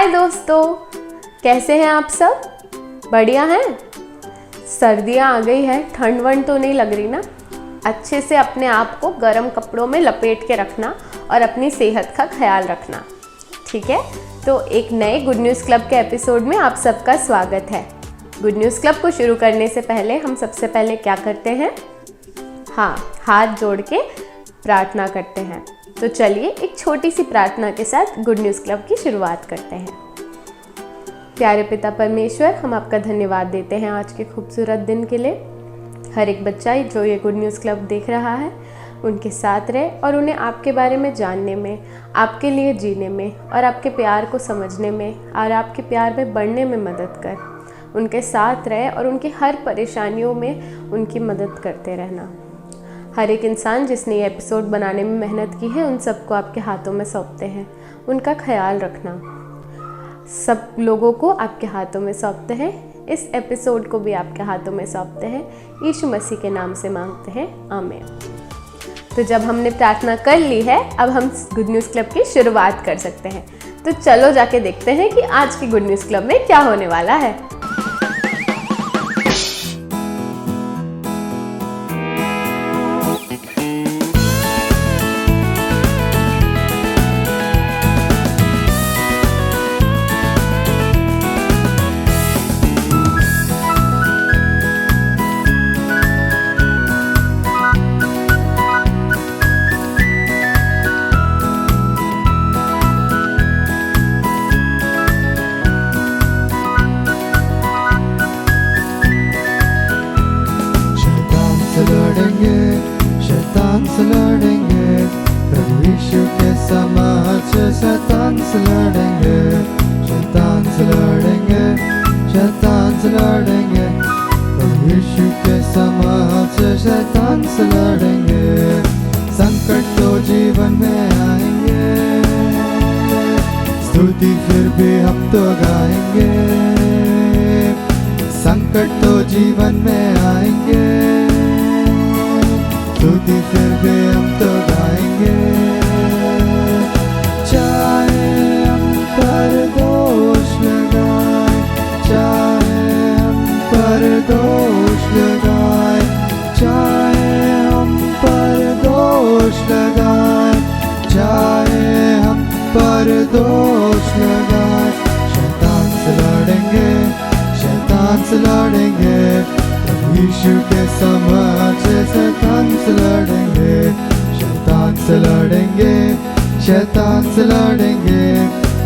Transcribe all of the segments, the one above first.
हाय दोस्तों, कैसे हैं आप सब? बढ़िया हैं? सर्दियाँ आ गई है, ठंड वंड तो नहीं लग रही ना? अच्छे से अपने आप को गर्म कपड़ों में लपेट के रखना और अपनी सेहत का ख्याल रखना, ठीक है? तो एक नए गुड न्यूज़ क्लब के एपिसोड में आप सबका स्वागत है। गुड न्यूज़ क्लब को शुरू करने से पहले हम सबसे पहले क्या करते हैं? हाँ, हाथ जोड़ के प्रार्थना करते हैं। तो चलिए एक छोटी सी प्रार्थना के साथ गुड न्यूज़ क्लब की शुरुआत करते हैं। प्यारे पिता परमेश्वर, हम आपका धन्यवाद देते हैं आज के खूबसूरत दिन के लिए। हर एक बच्चा जो ये गुड न्यूज़ क्लब देख रहा है उनके साथ रहे और उन्हें आपके बारे में जानने में, आपके लिए जीने में और आपके प्यार को समझने में और आपके प्यार में बढ़ने में मदद कर। उनके साथ रहे और उनकी हर परेशानियों में उनकी मदद करते रहना। हर एक इंसान जिसने ये एपिसोड बनाने में मेहनत की है उन सबको आपके हाथों में सौंपते हैं। उनका ख्याल रखना। सब लोगों को आपके हाथों में सौंपते हैं। इस एपिसोड को भी आपके हाथों में सौंपते हैं। यीशु मसीह के नाम से मांगते हैं, आमीन। तो जब हमने प्रार्थना कर ली है, अब हम गुड न्यूज़ क्लब की शुरुआत कर सकते हैं। तो चलो जाके देखते हैं कि आज की गुड न्यूज़ क्लब में क्या होने वाला है। शैतान से लड़ेंगे, प्रभु यीशु के समक्ष शैतान से लड़ेंगे। शैतान से लड़ेंगे, शैतान से लड़ेंगे, प्रभु यीशु के समक्ष शैतान से लड़ेंगे। संकट तो जीवन में आएंगे, स्तुति फिर भी हम तो गाएंगे। संकट तो जीवन में आएंगे, स्तुति फिर भी हम तो गाएंगे। चाहे हम पर दोष लगाए, चाहे हम पर दोष लगाए, चाहे हम पर दोष लगाए, चाहे हम पर दोष लगाए। शैतान से लड़ेंगे, शैतान से लड़ेंगे, यीशु के समक्ष शैतान से लड़ेंगे। शैतान से लड़ेंगे, शैतान से लड़ेंगे,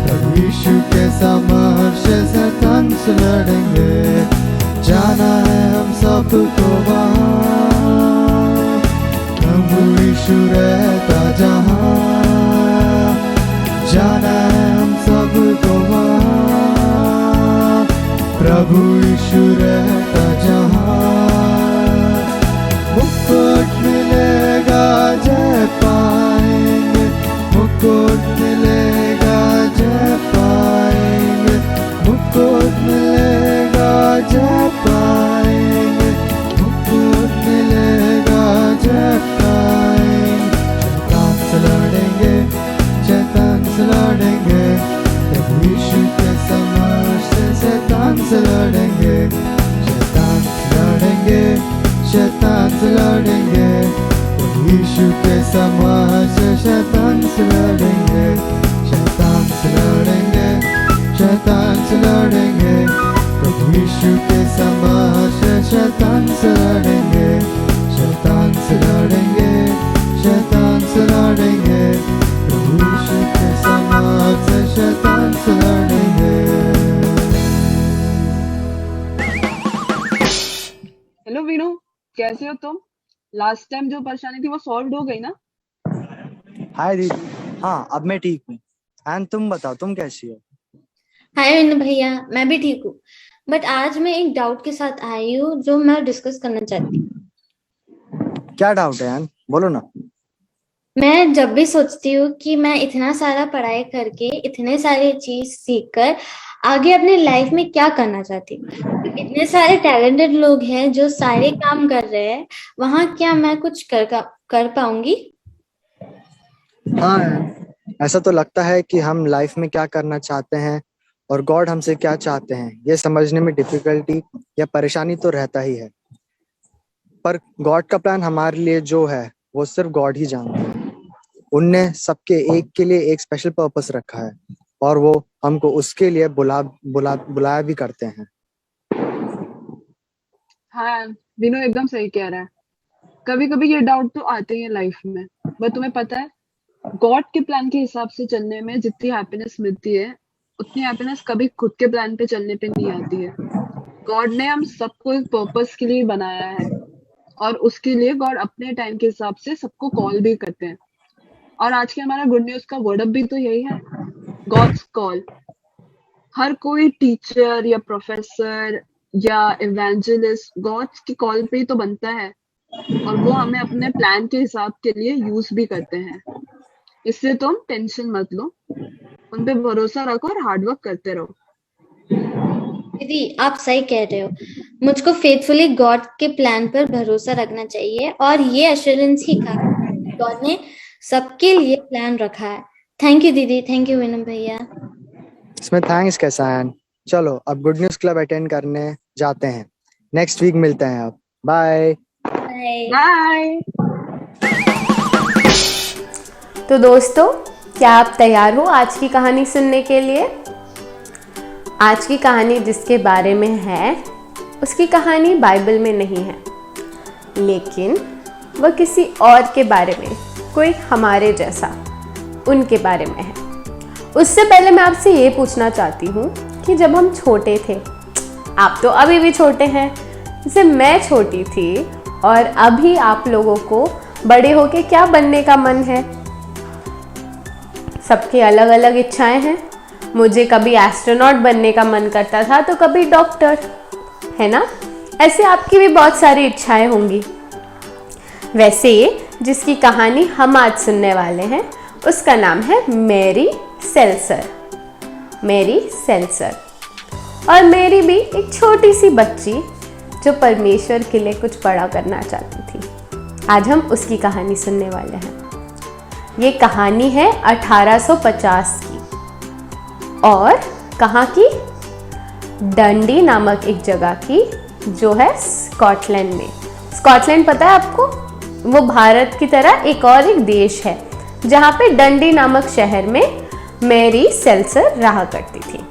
प्रभु यीशु के समक्ष शैतान से लड़ेंगे। जाना है हम सबको वहाँ, प्रभु यीशु रहता जहाँ। जाना है हम सबको वहाँ, प्रभु यीशु रहता जहाँ। मुकुट मिलेगा जय पाएंगे, मुकुट मिलेगा जय पाएंगे, मुकुट मिलेगा जय पाएंगे, मुकुट मिलेगा जय पाएंगे। शैतान से लड़ेंगे, शैतान से लड़ेंगे, प्रभु यीशु के समक्ष शैतान से लड़ेंगे। शैतान से लड़ेंगे, शैतान से लड़ेंगे, प्रभु यीशु के समक्ष शैतान से लड़ेंगे। शैतान से लड़ेंगे, शैतान से लड़ेंगे, प्रभु यीशु के समक्ष शैतान से लड़ेंगे। शैतान से लड़ेंगे, शैतान से लड़ेंगे, प्रभु यीशु के समक्ष शैतान से लड़ेंगे। हेलो वीनू, कैसे हो तुम? लास्ट टाइम जो परेशानी थी वो सॉल्व हो गई ना? हाय दीदी, हाँ अब मैं ठीक हूँ। एंड तुम बताओ, तुम कैसी हो? हाय विनू भैया, मैं भी ठीक हूँ। बट आज मैं एक डाउट के साथ आई हूँ जो मैं डिस्कस करना चाहती हूँ। क्या डाउट है यार, बोलो ना। मैं जब भी सोचती हूँ कि मैं इतना सारा पढ़ाई करके इतने सारे चीज सीखकर आगे अपने लाइफ में क्या करना चाहती हूँ। इतने सारे टैलेंटेड लोग हैं जो सारे काम कर रहे हैं, वहां क्या मैं कुछ कर पाऊंगी? हाँ, ऐसा तो लगता है कि हम लाइफ में क्या करना चाहते हैं और गॉड हमसे क्या चाहते हैं ये समझने में डिफिकल्टी या परेशानी तो रहता ही है, पर गॉड का प्लान हमारे लिए जो है वो सिर्फ गॉड ही जानते हैं। उनने सबके एक के लिए एक स्पेशल पर्पस रखा है और वो हमको उसके लिए बुलाया भी करते हैं। हाँ, विनू एकदम सही कह रहा है। कभी कभी ये डाउट तो आते हैं लाइफ में, बट तुम्हें पता है गॉड के प्लान के हिसाब से चलने में जितनी हैप्पीनेस मिलती है उतनी हैप्पीनेस कभी खुद के प्लान पे चलने पे नहीं आती है। गॉड ने हम सबको एक पर्पस के लिए बनाया है और उसके लिए गॉड अपने टाइम के हिसाब से सबको कॉल भी करते हैं। और आज के हमारा गुड न्यूज का वर्ड अप भी तो यही है, गॉड्स कॉल। हर कोई टीचर या प्रोफेसर या इवेंजलिस्ट गॉड्स की कॉल पे ही तो बनता है और वो हमें अपने प्लान के हिसाब के लिए यूज भी करते हैं। इसलिए तुम टेंशन मत लो, उन पे भरोसा रखो और हार्डवर्क करते रहो। दीदी आप सही कह रहे हो, मुझको फेथफुली गॉड के प्लान पर भरोसा रखना चाहिए और ये एश्योरेंस ही कारण गॉड ने सबके लिए प्लान रखा है। थैंक यू दीदी, थैंक यू विनम भैया। इसमें थैंक्स कैसा है। चलो अब गुड न्यूज क्लब अटेंड करने जाते हैं, नेक्स्ट वीक मिलते हैं। अब बाय बाय। बाय। तो दोस्तों, क्या आप तैयार हो आज की कहानी सुनने के लिए? आज की कहानी जिसके बारे में है उसकी कहानी बाइबल में नहीं है, लेकिन वह किसी और के बारे में, कोई हमारे जैसा, उनके बारे में है। उससे पहले मैं आपसे ये पूछना चाहती हूँ कि जब हम छोटे थे, आप तो अभी भी छोटे हैं, जैसे मैं छोटी थी, और अभी आप लोगों को बड़े होके क्या बनने का मन है? सबकी अलग अलग इच्छाएं हैं। मुझे कभी एस्ट्रोनॉट बनने का मन करता था तो कभी डॉक्टर, है ना? ऐसे आपकी भी बहुत सारी इच्छाएं होंगी। वैसे जिसकी कहानी हम आज सुनने वाले हैं उसका नाम है मेरी सेल्सर। मेरी सेल्सर। और मेरी भी एक छोटी सी बच्ची जो परमेश्वर के लिए कुछ बड़ा करना चाहती थी। आज हम उसकी कहानी सुनने वाले हैं। ये कहानी है 1850 की और कहाँ की? डंडी नामक एक जगह की जो है स्कॉटलैंड में। स्कॉटलैंड पता है आपको? वो भारत की तरह एक और एक देश है जहाँ पे डंडी नामक शहर में मेरी सेल्सर रहा करती थी।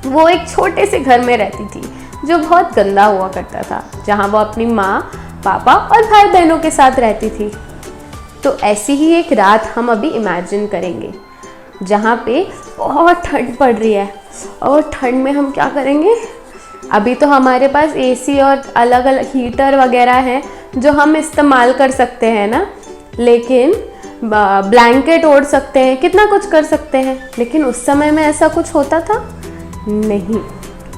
वो एक छोटे से घर में रहती थी जो बहुत गंदा हुआ करता था, जहाँ वो अपनी माँ, पापा और भाई बहनों के साथ रहती थी। तो ऐसी ही एक रात हम अभी इमेजिन करेंगे जहाँ पे बहुत ठंड पड़ रही है, और ठंड में हम क्या करेंगे? अभी तो हमारे पास एसी और अलग अलग हीटर वगैरह हैं जो हम इस्तेमाल कर सकते हैं ना, लेकिन ब्लैंकेट ओढ़ सकते हैं, कितना कुछ कर सकते हैं। लेकिन उस समय में ऐसा कुछ होता था नहीं।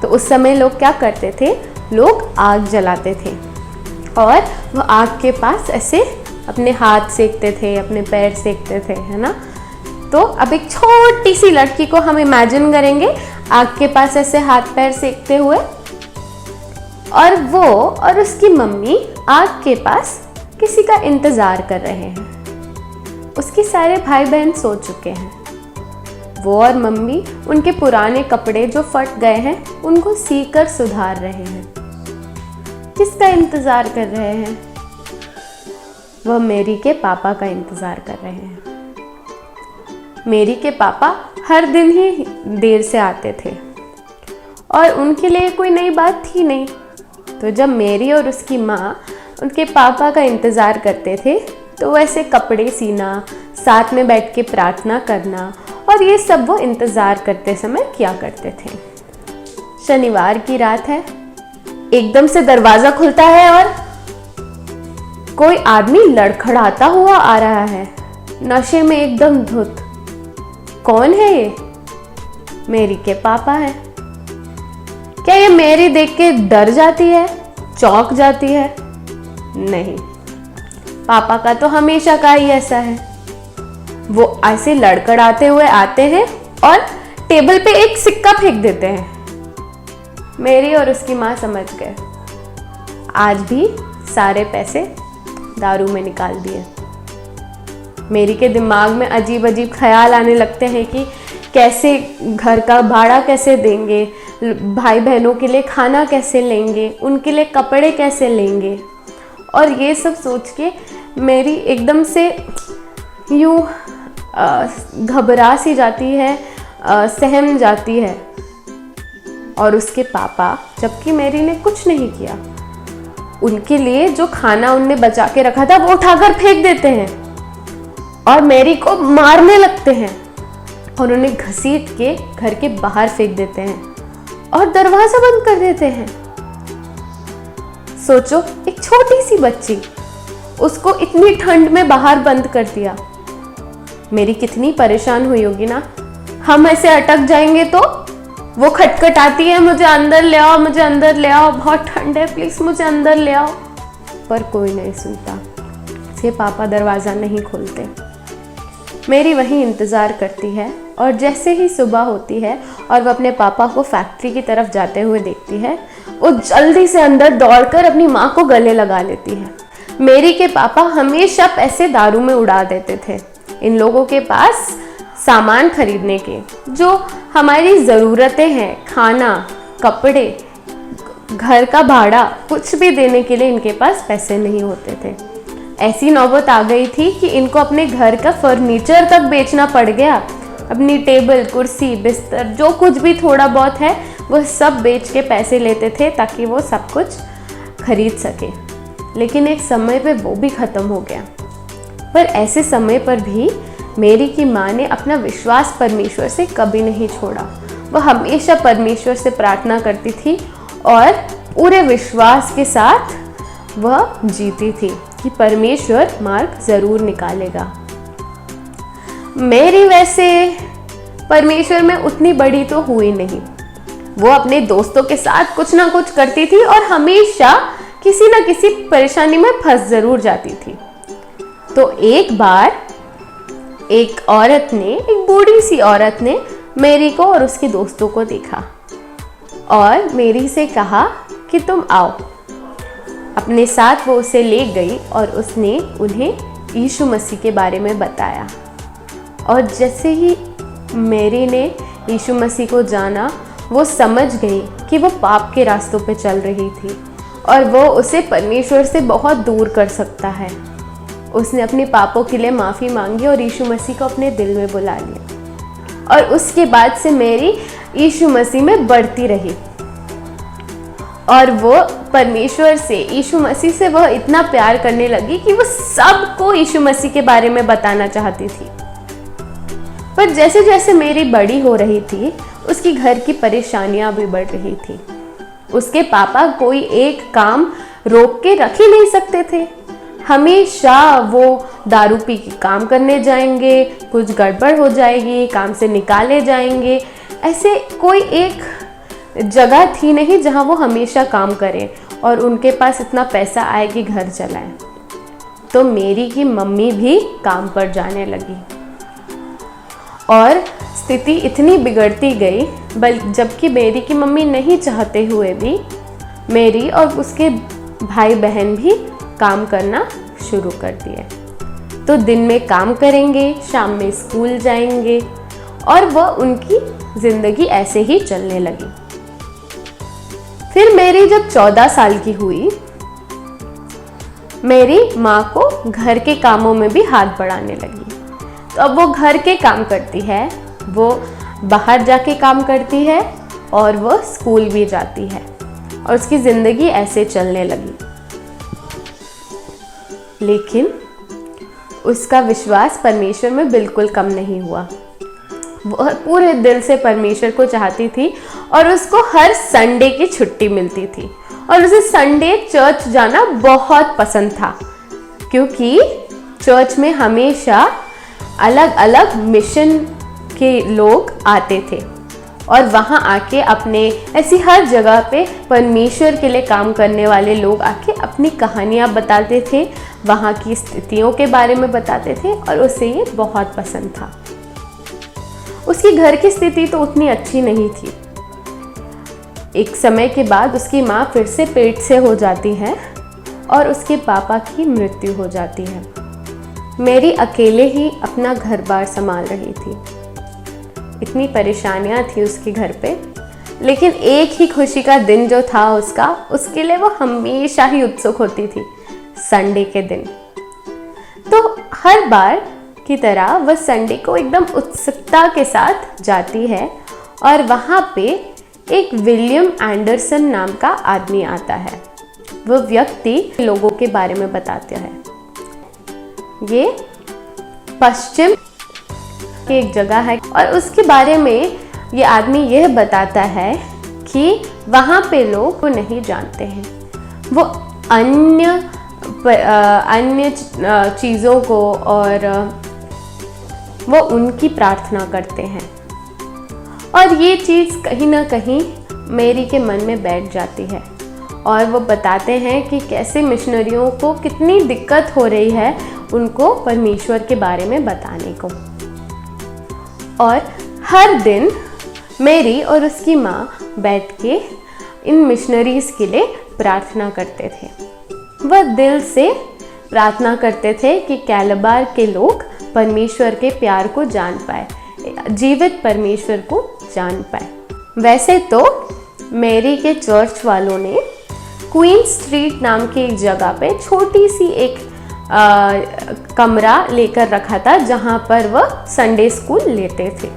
तो उस समय लोग क्या करते थे? लोग आग जलाते थे और वो आग के पास ऐसे अपने हाथ सेकते थे, अपने पैर सेकते थे, है ना? तो अब एक छोटी सी लड़की को हम इमेजिन करेंगे आग के पास ऐसे हाथ पैर सेकते हुए, और वो और उसकी मम्मी आग के पास किसी का इंतज़ार कर रहे हैं। उसके सारे भाई बहन सो चुके हैं। वो और मम्मी उनके पुराने कपड़े जो फट गए हैं उनको सीकर सुधार रहे हैं। किसका इंतज़ार कर रहे हैं? वह मेरी के पापा का इंतज़ार कर रहे हैं। मेरी के पापा हर दिन ही देर से आते थे और उनके लिए कोई नई बात थी नहीं। तो जब मेरी और उसकी माँ उनके पापा का इंतज़ार करते थे तो वैसे कपड़े सीना, साथ में बैठ के प्रार्थना करना, और ये सब वो इंतज़ार करते समय किया करते थे। शनिवार की रात है, एकदम से दरवाज़ा खुलता है और कोई आदमी लड़खड़ाता हुआ आ रहा है, नशे में एकदम धुत। कौन है ये? मेरी के पापा है। क्या ये मेरी देख के डर जाती है, चौंक जाती है? नहीं, पापा का तो हमेशा का ही ऐसा है। वो ऐसे लड़खड़ाते हुए आते हैं और टेबल पे एक सिक्का फेंक देते हैं। मेरी और उसकी माँ समझ गए, आज भी सारे पैसे दारू में निकाल दिए। मेरी के दिमाग में अजीब अजीब ख्याल आने लगते हैं कि कैसे घर का भाड़ा कैसे देंगे, भाई बहनों के लिए खाना कैसे लेंगे, उनके लिए कपड़े कैसे लेंगे। और ये सब सोच के मेरी एकदम से यूँ घबरा सी जाती है, सहम जाती है। और उसके पापा, जबकि मेरी ने कुछ नहीं किया, उनके लिए जो खाना उनने बचा के रखा था वो उठाकर फेंक देते हैं और मेरी को मारने लगते हैं और उन्हें घसीट के घर के बाहर फेंक देते हैं और दरवाजा बंद कर देते हैं। सोचो, एक छोटी सी बच्ची, उसको इतनी ठंड में बाहर बंद कर दिया। मेरी कितनी परेशान हुई होगी ना। हम ऐसे अटक जाएंगे तो वो खटखटाती है, मुझे अंदर ले आओ, मुझे अंदर ले आओ, बहुत ठंड है, प्लीज मुझे अंदर ले आओ। पर कोई नहीं सुनता। उसके पापा दरवाज़ा नहीं खोलते। मेरी वहीं इंतज़ार करती है और जैसे ही सुबह होती है और वह अपने पापा को फैक्ट्री की तरफ जाते हुए देखती है, वो जल्दी से अंदर दौड़कर अपनी माँ को गले लगा लेती है। मेरी के पापा हमेशा पैसे दारू में उड़ा देते थे। इन लोगों के पास सामान खरीदने के, जो हमारी ज़रूरतें हैं, खाना, कपड़े, घर का भाड़ा, कुछ भी देने के लिए इनके पास पैसे नहीं होते थे। ऐसी नौबत आ गई थी कि इनको अपने घर का फर्नीचर तक बेचना पड़ गया। अपनी टेबल, कुर्सी, बिस्तर, जो कुछ भी थोड़ा बहुत है वो सब बेच के पैसे लेते थे ताकि वो सब कुछ खरीद सके। लेकिन एक समय पे वो भी ख़त्म हो गया। पर ऐसे समय पर भी मेरी की माँ ने अपना विश्वास परमेश्वर से कभी नहीं छोड़ा। वह हमेशा परमेश्वर से प्रार्थना करती थी और पूरे विश्वास के साथ वह जीती थी कि परमेश्वर मार्ग ज़रूर निकालेगा। मेरी वैसे परमेश्वर में उतनी बड़ी तो हुई नहीं। वो अपने दोस्तों के साथ कुछ ना कुछ करती थी और हमेशा किसी न किसी परेशानी में फंस ज़रूर जाती थी। तो एक बार एक बूढ़ी सी औरत ने मेरी को और उसके दोस्तों को देखा और मेरी से कहा कि तुम आओ। अपने साथ वो उसे ले गई और उसने उन्हें यीशु मसीह के बारे में बताया। और जैसे ही मेरी ने यीशु मसीह को जाना, वो समझ गई कि वो पाप के रास्तों पे चल रही थी और वो उसे परमेश्वर से बहुत दूर कर सकता है। उसने अपने पापों के लिए माफ़ी मांगी और यीशु मसीह को अपने दिल में बुला लिया। और उसके बाद से मेरी यीशु मसीह में बढ़ती रही और वो परमेश्वर से, यीशु मसीह से वह इतना प्यार करने लगी कि वो सबको यीशु मसीह के बारे में बताना चाहती थी। पर जैसे जैसे मेरी बड़ी हो रही थी, उसकी घर की परेशानियां भी बढ़ रही थी। उसके पापा कोई एक काम रोक के रख ही नहीं सकते थे। हमेशा वो दारू पी के काम करने जाएंगे, कुछ गड़बड़ हो जाएगी, काम से निकाले जाएंगे। ऐसे कोई एक जगह थी नहीं जहां वो हमेशा काम करें और उनके पास इतना पैसा आए कि घर चलाएं। तो मेरी की मम्मी भी काम पर जाने लगी और स्थिति इतनी बिगड़ती गई, जबकि मेरी की मम्मी नहीं चाहते हुए भी मेरी और उसके भाई बहन भी काम करना शुरू कर दिए। तो दिन में काम करेंगे, शाम में स्कूल जाएंगे और वह उनकी ज़िंदगी ऐसे ही चलने लगी। फिर मेरी जब 14 साल की हुई, मेरी माँ को घर के कामों में भी हाथ बढ़ाने लगी। तो अब वो घर के काम करती है, वो बाहर जाके काम करती है और वो स्कूल भी जाती है और उसकी ज़िंदगी ऐसे चलने लगी। लेकिन उसका विश्वास परमेश्वर में बिल्कुल कम नहीं हुआ। वह पूरे दिल से परमेश्वर को चाहती थी और उसको हर संडे की छुट्टी मिलती थी और उसे संडे चर्च जाना बहुत पसंद था, क्योंकि चर्च में हमेशा अलग अलग मिशन के लोग आते थे और वहाँ आके अपने ऐसी हर जगह पे परमेश्वर के लिए काम करने वाले लोग आके अपनी कहानियाँ बताते थे, वहाँ की स्थितियों के बारे में बताते थे और उसे ये बहुत पसंद था। उसकी घर की स्थिति तो उतनी अच्छी नहीं थी। एक समय के बाद उसकी माँ फिर से पेट से हो जाती है और उसके पापा की मृत्यु हो जाती है। मेरी अकेले ही अपना घर बार संभाल रही थी। इतनी परेशानियां थी उसके घर पे, लेकिन एक ही खुशी का दिन जो था उसका, उसके लिए वो हमेशा ही उत्सुक होती थी, संडे के दिन। तो हर बार की तरह वह संडे को एकदम उत्सुकता के साथ जाती है और वहाँ पे एक विलियम एंडरसन नाम का आदमी आता है। वह व्यक्ति लोगों के बारे में बताता है। ये पश्चिम की एक जगह है और उसके बारे में ये आदमी यह बताता है कि वहाँ पे लोग को नहीं जानते हैं, वो अन्य चीज़ों को और वो उनकी प्रार्थना करते हैं। और ये चीज़ कहीं ना कहीं मेरी के मन में बैठ जाती है और वो बताते हैं कि कैसे मिशनरियों को कितनी दिक्कत हो रही है उनको परमेश्वर के बारे में बताने को। और हर दिन मेरी और उसकी माँ बैठ के इन मिशनरीज़ के लिए प्रार्थना करते थे। वह दिल से प्रार्थना करते थे कि कैलाबार के लोग परमेश्वर के प्यार को जान पाए, जीवित परमेश्वर को जान पाए। वैसे तो मेरी के चर्च वालों ने क्वीन स्ट्रीट नाम की एक जगह पे छोटी सी एक कमरा लेकर रखा था जहाँ पर वह संडे स्कूल लेते थे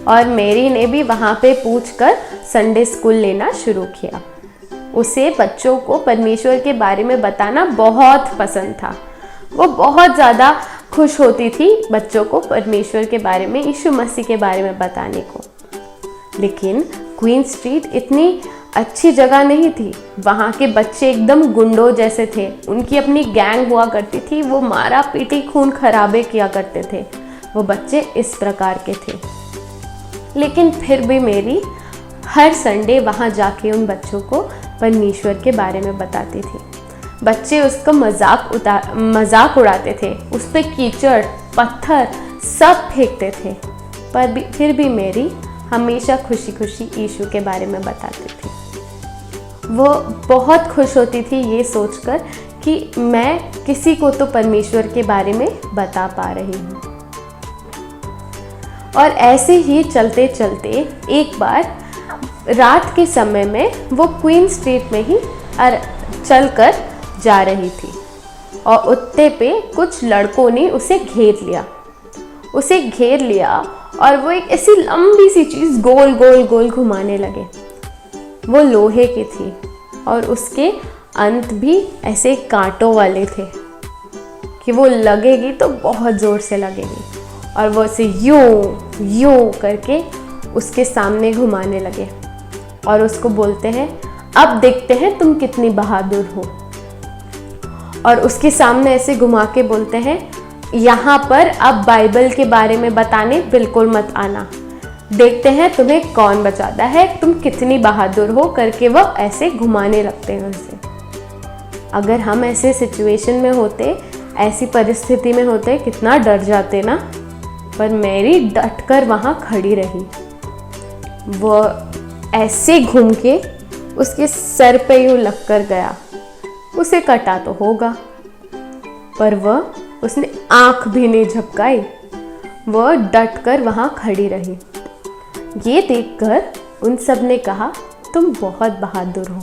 और मेरी ने भी वहाँ पे पूछकर संडे स्कूल लेना शुरू किया। उसे बच्चों को परमेश्वर के बारे में बताना बहुत पसंद था। वो बहुत ज़्यादा खुश होती थी बच्चों को परमेश्वर के बारे में, यीशु मसीह के बारे में बताने को। लेकिन क्वीन स्ट्रीट इतनी अच्छी जगह नहीं थी। वहाँ के बच्चे एकदम गुंडों जैसे थे, उनकी अपनी गैंग हुआ करती थी, वो मारा पीटी खून खराबे किया करते थे। वो बच्चे इस प्रकार के थे। लेकिन फिर भी मेरी हर संडे वहाँ जाके उन बच्चों को परमेश्वर के बारे में बताती थी। बच्चे उसका मजाक उड़ाते थे, उस पर कीचड़ पत्थर सब फेंकते थे, पर फिर भी मेरी हमेशा खुशी खुशी यीशु के बारे में बताती थी। वो बहुत खुश होती थी ये सोचकर कि मैं किसी को तो परमेश्वर के बारे में बता पा रही हूँ। और ऐसे ही चलते चलते एक बार रात के समय में वो क्वीन स्ट्रीट में ही चलकर जा रही थी और उत्ते पे कुछ लड़कों ने उसे घेर लिया और वो एक ऐसी लंबी सी चीज़ गोल गोल गोल घुमाने लगे। वो लोहे की थी और उसके अंत भी ऐसे कांटों वाले थे कि वो लगेगी तो बहुत ज़ोर से लगेगी और वो उसे यूं करके उसके सामने घुमाने लगे और उसको बोलते हैं, अब देखते हैं तुम कितनी बहादुर हो। और उसके सामने ऐसे घुमा के बोलते हैं, यहाँ पर अब बाइबल के बारे में बताने बिल्कुल मत आना, देखते हैं तुम्हें कौन बचाता है, तुम कितनी बहादुर हो करके वो ऐसे घुमाने लगते हैं उसे। अगर हम ऐसे सिचुएशन में होते, ऐसी परिस्थिति में होते, कितना डर जाते ना। पर मेरी डट कर वहाँ खड़ी रही। वो ऐसे घूम के उसके सर पे यूँ लग कर गया। उसे कटा तो होगा, पर उसने आंख भी नहीं झपकाई। वह डट कर वहाँ खड़ी रही। ये देखकर उन सब ने कहा, तुम बहुत बहादुर हो,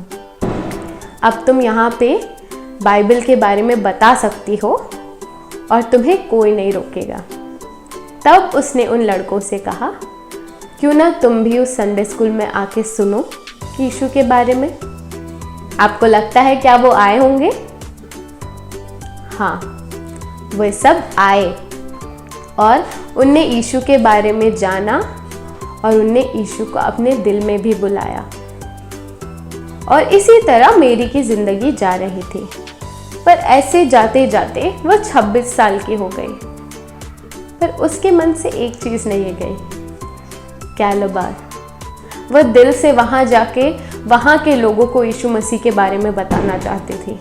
अब तुम यहाँ पे बाइबल के बारे में बता सकती हो और तुम्हें कोई नहीं रोकेगा। तब उसने उन लड़कों से कहा, क्यों ना तुम भी उस संडे स्कूल में आके सुनो यीशु के बारे में। आपको लगता है क्या वो आए होंगे? हाँ, वे सब आए और उनने यीशु के बारे में जाना और उनने यीशु को अपने दिल में भी बुलाया। और इसी तरह मेरी की ज़िंदगी जा रही थी। पर ऐसे जाते जाते वह 26 साल की हो गई। पर उसके मन से एक चीज़ नहीं गई, कैलाबार। वह दिल से वहाँ जाके वहाँ के लोगों को यीशु मसीह के बारे में बताना चाहती थी।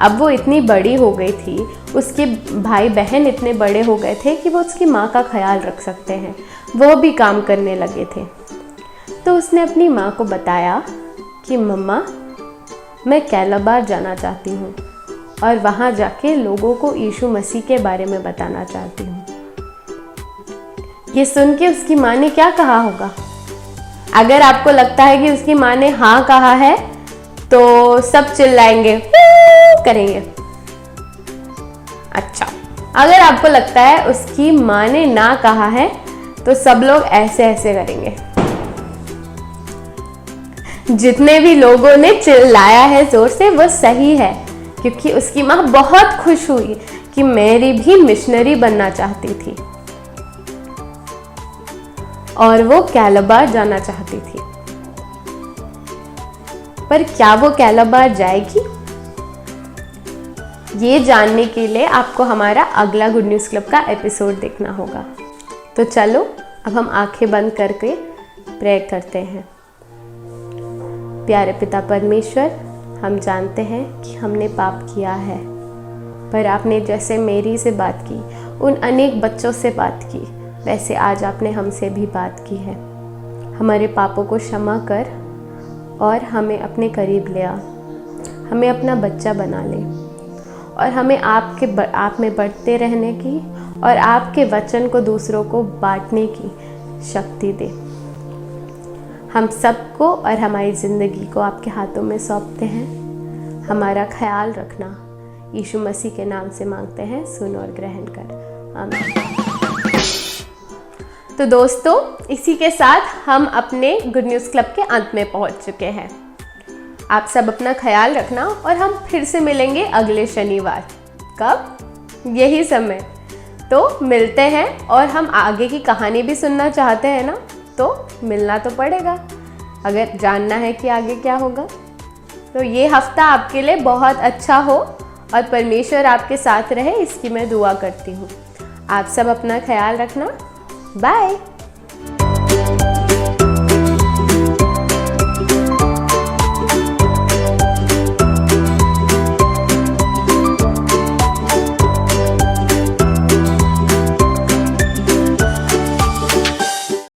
अब वो इतनी बड़ी हो गई थी, उसके भाई बहन इतने बड़े हो गए थे कि वो उसकी माँ का ख्याल रख सकते हैं, वो भी काम करने लगे थे। तो उसने अपनी माँ को बताया कि मम्मा, मैं कैलाबार जाना चाहती हूँ और वहाँ जाके लोगों को यीशु मसीह के बारे में बताना चाहती हूँ। ये सुन के उसकी माँ ने क्या कहा होगा? अगर आपको लगता है कि उसकी माँ ने हाँ कहा है तो सब चिल्लाएंगे, करेंगे। अच्छा, अगर आपको लगता है उसकी माँ ने ना कहा है तो सब लोग ऐसे ऐसे करेंगे। जितने भी लोगों ने चिल्लाया है जोर से वो सही है, क्योंकि उसकी माँ बहुत खुश हुई कि मेरी भी मिशनरी बनना चाहती थी और वो कैलाबार जाना चाहती थी। पर क्या वो कैलाबार जाएगी? ये जानने के लिए आपको हमारा अगला गुड न्यूज़ क्लब का एपिसोड देखना होगा। तो चलो अब हम आंखें बंद करके प्रे करते हैं। प्यारे पिता परमेश्वर, हम जानते हैं कि हमने पाप किया है, पर आपने जैसे मेरी से बात की, उन अनेक बच्चों से बात की, वैसे आज आपने हमसे भी बात की है। हमारे पापों को क्षमा कर और हमें अपने करीब ले आ, हमें अपना बच्चा बना ले और हमें आप में बढ़ते रहने की और आपके वचन को दूसरों को बांटने की शक्ति दे। हम सबको और हमारी ज़िंदगी को आपके हाथों में सौंपते हैं। हमारा ख्याल रखना, यीशु मसीह के नाम से मांगते हैं, सुन और ग्रहण कर, आमीन। तो दोस्तों, इसी के साथ हम अपने गुड न्यूज़ क्लब के अंत में पहुंच चुके हैं। आप सब अपना ख्याल रखना और हम फिर से मिलेंगे अगले शनिवार। कब? यही समय। तो मिलते हैं, और हम आगे की कहानी भी सुनना चाहते हैं ना, तो मिलना तो पड़ेगा अगर जानना है कि आगे क्या होगा। तो ये हफ्ता आपके लिए बहुत अच्छा हो और परमेश्वर आपके साथ रहे, इसकी मैं दुआ करती हूँ। आप सब अपना ख्याल रखना। बाय।